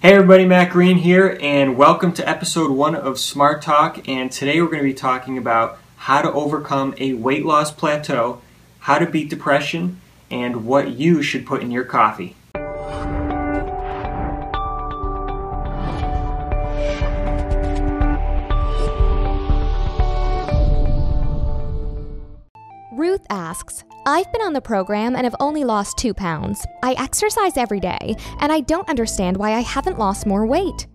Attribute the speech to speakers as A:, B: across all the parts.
A: Hey everybody, Matt Green here, and welcome to episode 1 of Smart Talk. And today we're going to be talking about how to overcome a weight loss plateau, how to beat depression, and what you should put in your coffee.
B: Ruth asks, I've been on the program and have only lost 2 pounds. I exercise every day, and I don't understand why I haven't lost more weight.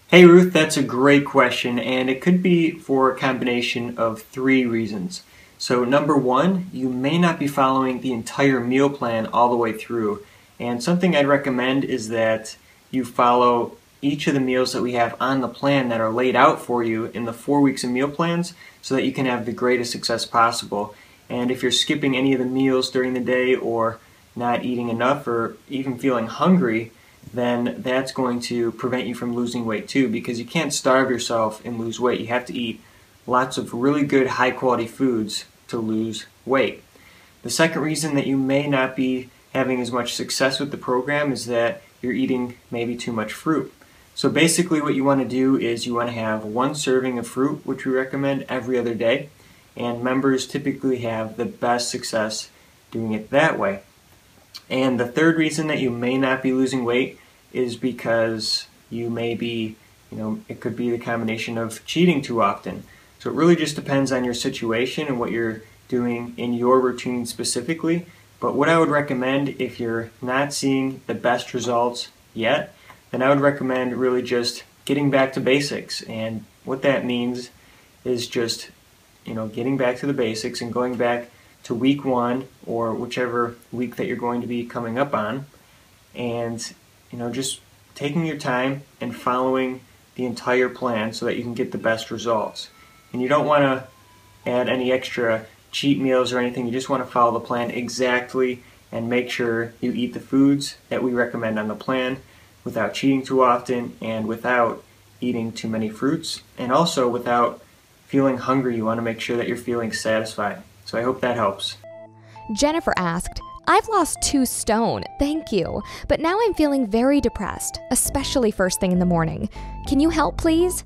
A: Hey Ruth, that's a great question, and it could be for a combination of 3 reasons. So number 1, you may not be following the entire meal plan all the way through. And something I'd recommend is that you follow each of the meals that we have on the plan that are laid out for you in the 4 weeks of meal plans so that you can have the greatest success possible. And if you're skipping any of the meals during the day or not eating enough or even feeling hungry, then that's going to prevent you from losing weight too, because you can't starve yourself and lose weight. You have to eat lots of really good high quality foods to lose weight. The second reason that you may not be having as much success with the program is that you're eating maybe too much fruit. So basically what you want to do is you want to have 1 serving of fruit, which we recommend every other day. And members typically have the best success doing it that way. And the third reason that you may not be losing weight is because you may be, it could be the combination of cheating too often. So it really just depends on your situation and what you're doing in your routine specifically. But what I would recommend if you're not seeing the best results yet, then I would recommend really just getting back to basics. And what that means is just getting back to the basics and going back to week 1 or whichever week that you're going to be coming up on, and just taking your time and following the entire plan so that you can get the best results. And you don't want to add any extra cheat meals or anything. You just want to follow the plan exactly and make sure you eat the foods that we recommend on the plan without cheating too often and without eating too many fruits, and also without feeling hungry. You want to make sure that you're feeling satisfied. So I hope that helps.
B: Jennifer asked, I've lost 2 stone, thank you, but now I'm feeling very depressed, especially first thing in the morning. Can you help, please?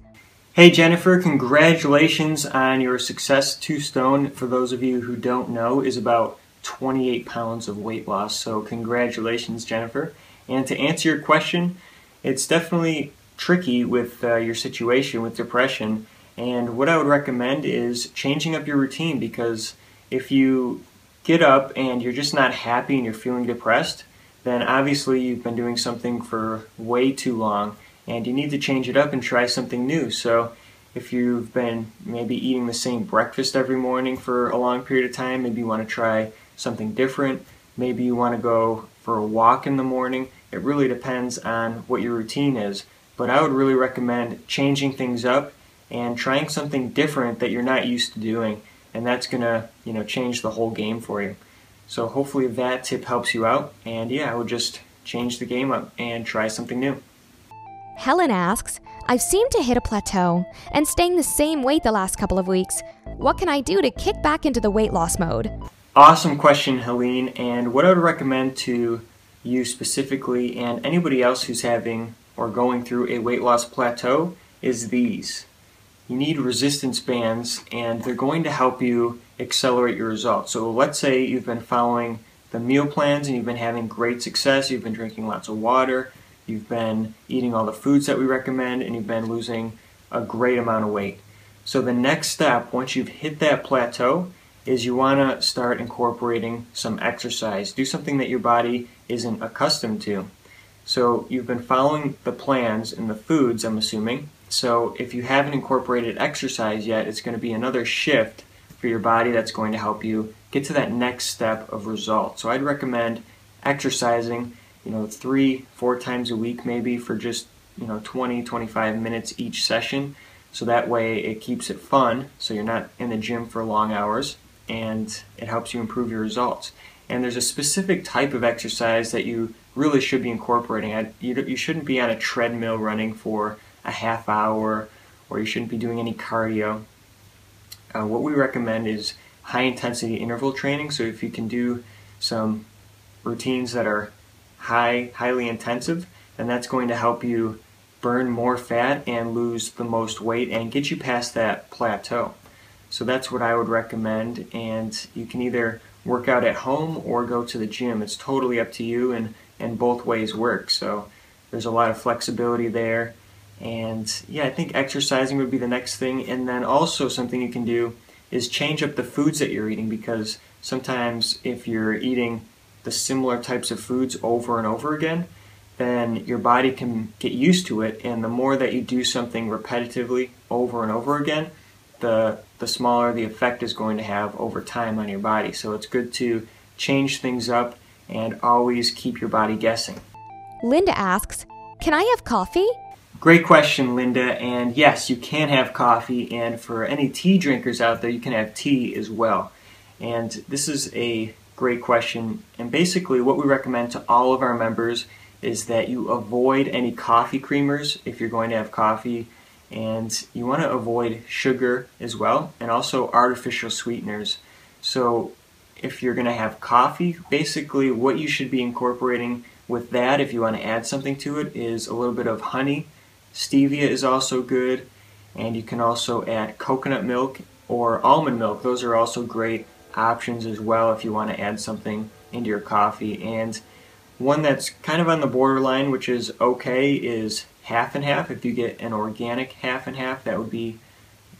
A: Hey Jennifer, congratulations on your success. 2 stone, for those of you who don't know, is about 28 pounds of weight loss. So congratulations, Jennifer. And to answer your question, it's definitely tricky with your situation with depression. And what I would recommend is changing up your routine, because if you get up and you're just not happy and you're feeling depressed, then obviously you've been doing something for way too long and you need to change it up and try something new. So if you've been maybe eating the same breakfast every morning for a long period of time, maybe you want to try something different. Maybe you want to go for a walk in the morning. It really depends on what your routine is. But I would really recommend changing things up and trying something different that you're not used to doing, and that's gonna change the whole game for you. So hopefully that tip helps you out, and I would just change the game up and try something new.
B: Helen asks, I've seemed to hit a plateau and staying the same weight the last couple of weeks. What can I do to kick back into the weight loss mode?
A: Awesome question, Helene, and what I would recommend to you specifically and anybody else who's having or going through a weight loss plateau is these. You need resistance bands, and they're going to help you accelerate your results. So let's say you've been following the meal plans and you've been having great success, you've been drinking lots of water, you've been eating all the foods that we recommend, and you've been losing a great amount of weight. So the next step, once you've hit that plateau, is you want to start incorporating some exercise. Do something that your body isn't accustomed to. So you've been following the plans and the foods, I'm assuming. So if you haven't incorporated exercise yet, it's going to be another shift for your body that's going to help you get to that next step of results. So I'd recommend exercising, 3-4 times a week maybe for just 20-25 minutes each session. So that way it keeps it fun, so you're not in the gym for long hours, and it helps you improve your results. And there's a specific type of exercise that you really should be incorporating. You shouldn't be on a treadmill running for a half hour, or you shouldn't be doing any cardio. What we recommend is high intensity interval training. So if you can do some routines that are highly intensive, then that's going to help you burn more fat and lose the most weight and get you past that plateau. So that's what I would recommend, and you can either work out at home or go to the gym. It's totally up to you, and both ways work. So there's a lot of flexibility there. And yeah, I think exercising would be the next thing. And then also something you can do is change up the foods that you're eating, because sometimes if you're eating the similar types of foods over and over again, then your body can get used to it, and the more that you do something repetitively over and over again, the smaller the effect is going to have over time on your body. So it's good to change things up and always keep your body guessing.
B: Linda asks, can I have coffee?
A: Great question, Linda, and yes, you can have coffee, and for any tea drinkers out there, you can have tea as well. And this is a great question, and basically what we recommend to all of our members is that you avoid any coffee creamers if you're going to have coffee, and you want to avoid sugar as well, and also artificial sweeteners. So if you're going to have coffee, basically what you should be incorporating with that, if you want to add something to it, is a little bit of honey. Stevia is also good, and you can also add coconut milk or almond milk. Those are also great options as well if you want to add something into your coffee. And one that's kind of on the borderline, which is okay, is half and half. If you get an organic half and half, that would be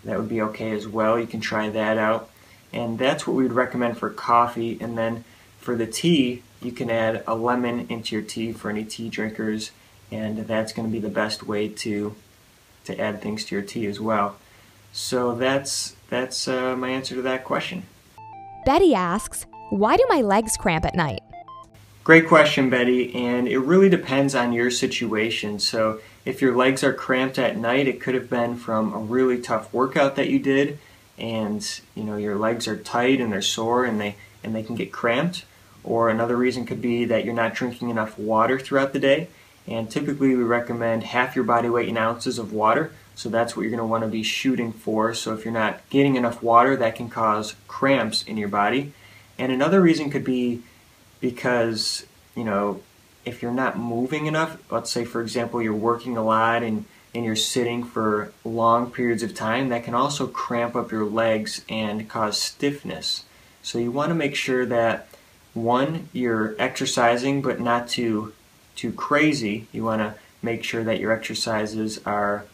A: okay as well. You can try that out. And that's what we would recommend for coffee. And then for the tea, you can add a lemon into your tea for any tea drinkers, and that's going to be the best way to add things to your tea as well. So that's my answer to that question.
B: Betty asks, why do my legs cramp at night?
A: Great question, Betty, and it really depends on your situation. So if your legs are cramped at night, it could have been from a really tough workout that you did, and your legs are tight and they're sore and they can get cramped. Or another reason could be that you're not drinking enough water throughout the day. And typically we recommend half your body weight in ounces of water, so that's what you're going to want to be shooting for. So if you're not getting enough water, that can cause cramps in your body. And another reason could be because, if you're not moving enough, let's say for example you're working a lot and you're sitting for long periods of time, that can also cramp up your legs and cause stiffness. So you want to make sure that, one, you're exercising but not too crazy. You want to make sure that your exercises are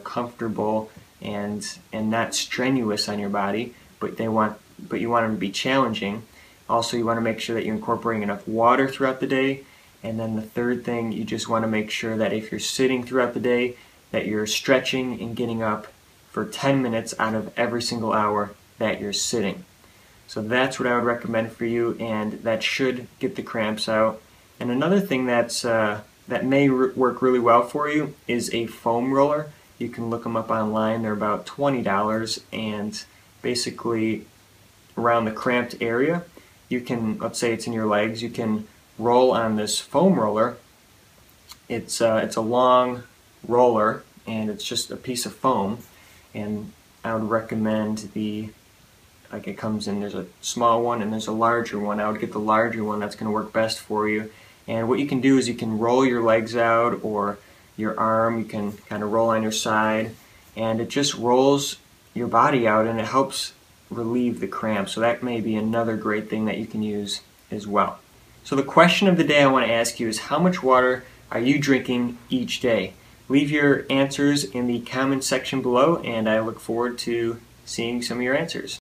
A: comfortable and not strenuous on your body, but you want them to be challenging. Also, you want to make sure that you're incorporating enough water throughout the day. And then the third thing, you just want to make sure that if you're sitting throughout the day, that you're stretching and getting up for 10 minutes out of every single hour that you're sitting. So that's what I would recommend for you, and that should get the cramps out. And another thing that may work really well for you is a foam roller. You can look them up online. They're about $20, and basically around the cramped area, you can, let's say it's in your legs, you can roll on this foam roller. It's a long roller, and it's just a piece of foam. And I would recommend it comes in, there's a small one and there's a larger one. I would get the larger one. That's going to work best for you. And what you can do is you can roll your legs out, or your arm, you can kind of roll on your side, and it just rolls your body out and it helps relieve the cramps. So that may be another great thing that you can use as well. So the question of the day I want to ask you is, how much water are you drinking each day? Leave your answers in the comment section below, and I look forward to seeing some of your answers.